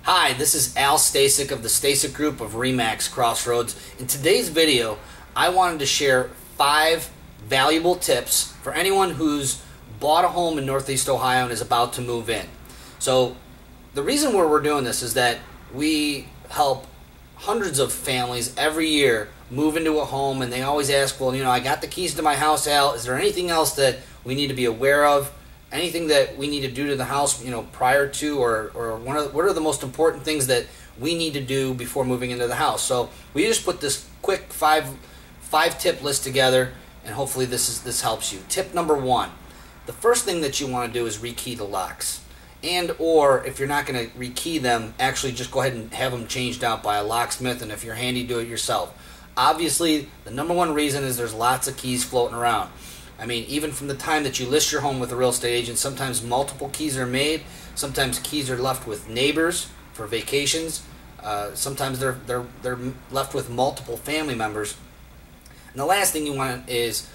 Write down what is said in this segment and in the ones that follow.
Hi, this is Al Stasek of the Stasek Group of RE/MAX Crossroads. In today's video, I wanted to share 5 valuable tips for anyone who's bought a home in Northeast Ohio and is about to move in. So the reason why we're doing this is that we help hundreds of families every year move into a home, and they always ask, well, I got the keys to my house, Al. Is there anything else that we need to be aware of? Anything that we need to do to the house, prior to, or what are the most important things that we need to do before moving into the house? So we just put this quick five tip list together, and hopefully this helps you. Tip number 1: the first thing that you want to do is rekey the locks, or if you're not going to rekey them, actually just go ahead and have them changed out by a locksmith, and if you're handy, do it yourself. Obviously, the number one reason is there's lots of keys floating around. I mean, even from the time that you list your home with a real estate agent, sometimes multiple keys are made. Sometimes keys are left with neighbors for vacations. Sometimes they're left with multiple family members. And the last thing you want is,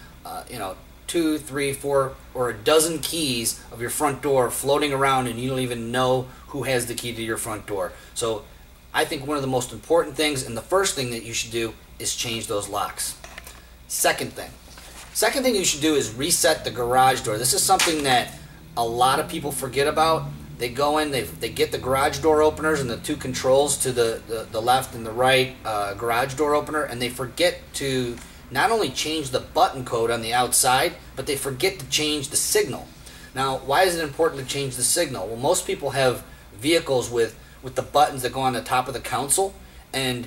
2, 3, 4, or a dozen keys of your front door floating around, and you don't even know who has the key to your front door. So I think one of the most important things, and the first thing that you should do, is change those locks. Second thing you should do is reset the garage door. This is something that a lot of people forget about. They go in, they get the garage door openers and the 2 controls to the left and the right garage door opener, and they forget to not only change the button code on the outside, but they forget to change the signal. Now, why is it important to change the signal? Well, most people have vehicles with the buttons that go on the top of the console, and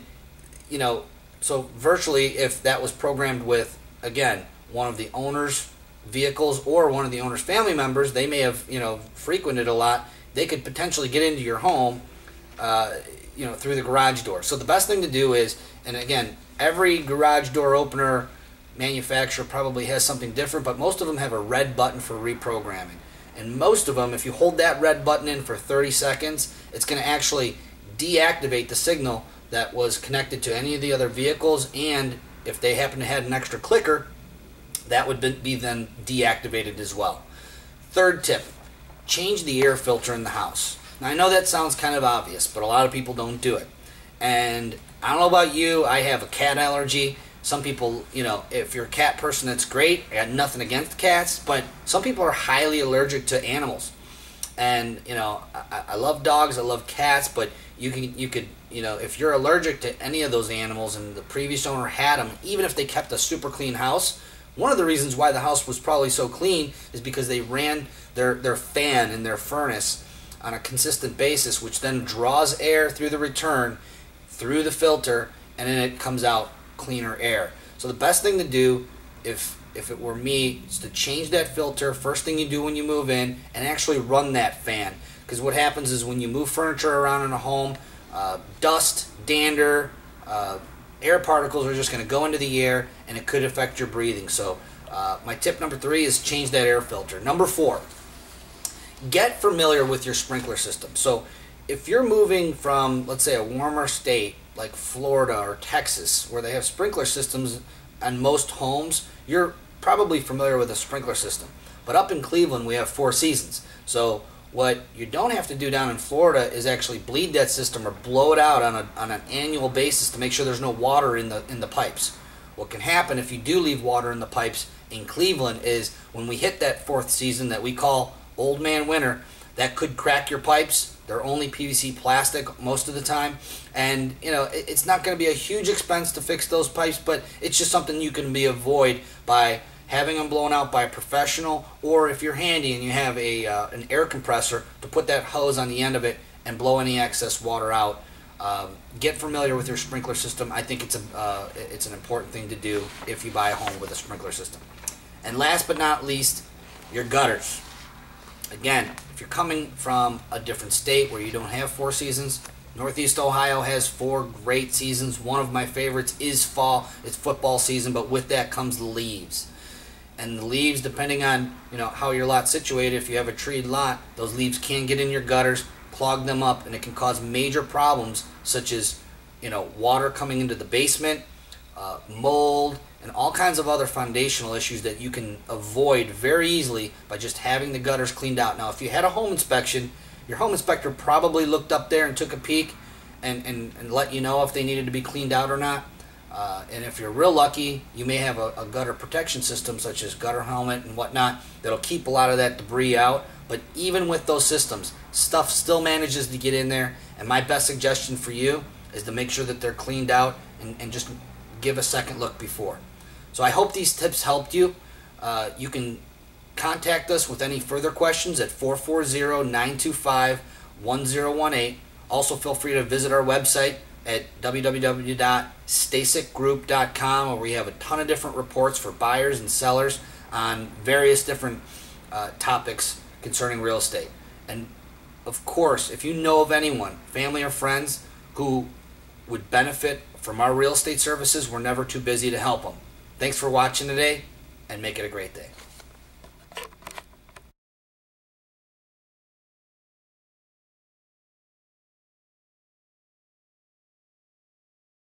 so virtually, if that was programmed with, again, one of the owner's vehicles or one of the owner's family members, they may have frequented a lot, they could potentially get into your home through the garage door. So the best thing to do is, and again, every garage door opener manufacturer probably has something different, but most of them have a red button for reprogramming. And most of them, if you hold that red button in for 30 seconds, it's going to actually deactivate the signal that was connected to any of the other vehicles, and if they happen to have an extra clicker, that would be then deactivated as well. Third tip: change the air filter in the house. Now, I know that sounds kind of obvious, but a lot of people don't do it. And I don't know about you, I have a cat allergy. Some people, if you're a cat person, that's great. I got nothing against cats, but some people are highly allergic to animals. And I love dogs, I love cats, but you could if you're allergic to any of those animals and the previous owner had them, even if they kept a super clean house, one of the reasons why the house was probably so clean is because they ran their fan and their furnace on a consistent basis, which then draws air through the return, through the filter, and then it comes out cleaner air. So the best thing to do, if it were me, is to change that filter first thing you do when you move in, and actually run that fan. Because what happens is when you move furniture around in a home, dust, dander, air particles are just going to go into the air, and it could affect your breathing. So my tip number 3 is change that air filter. Number 4, get familiar with your sprinkler system. So if you're moving from, let's say, a warmer state like Florida or Texas, where they have sprinkler systems on most homes, you're probably familiar with a sprinkler system. But up in Cleveland, we have 4 seasons. So what you don't have to do down in Florida is actually bleed that system or blow it out on an annual basis to make sure there's no water in the pipes. What can happen if you do leave water in the pipes in Cleveland is when we hit that 4th season that we call Old Man Winter, that could crack your pipes. They're only PVC plastic most of the time, and it's not going to be a huge expense to fix those pipes, but it's just something you can avoid by having them blown out by a professional, or if you're handy and you have an air compressor, to put that hose on the end of it and blow any excess water out. Get familiar with your sprinkler system. I think it's an important thing to do if you buy a home with a sprinkler system. And last but not least, your gutters. Again, if you're coming from a different state where you don't have 4 seasons, Northeast Ohio has 4 great seasons. One of my favorites is fall. It's football season, but with that comes the leaves. And the leaves, depending on how your lot's situated, if you have a treed lot, those leaves can get in your gutters, clog them up, and it can cause major problems such as water coming into the basement, mold, and all kinds of other foundational issues that you can avoid very easily by just having the gutters cleaned out. Now, if you had a home inspection your home inspector probably looked up there and took a peek and let you know if they needed to be cleaned out or not. And if you're real lucky, you may have a gutter protection system such as gutter helmet and whatnot that'll keep a lot of that debris out. But even with those systems, stuff still manages to get in there. And my best suggestion for you is to make sure that they're cleaned out and just give a second look before. So I hope these tips helped you. You can contact us with any further questions at 440-925-1018. Also, feel free to visit our website at www.stasekgroup.com, where we have a ton of different reports for buyers and sellers on various different topics concerning real estate. And of course, if you know of anyone, family or friends, who would benefit from our real estate services, we're never too busy to help them. Thanks for watching today, and make it a great day.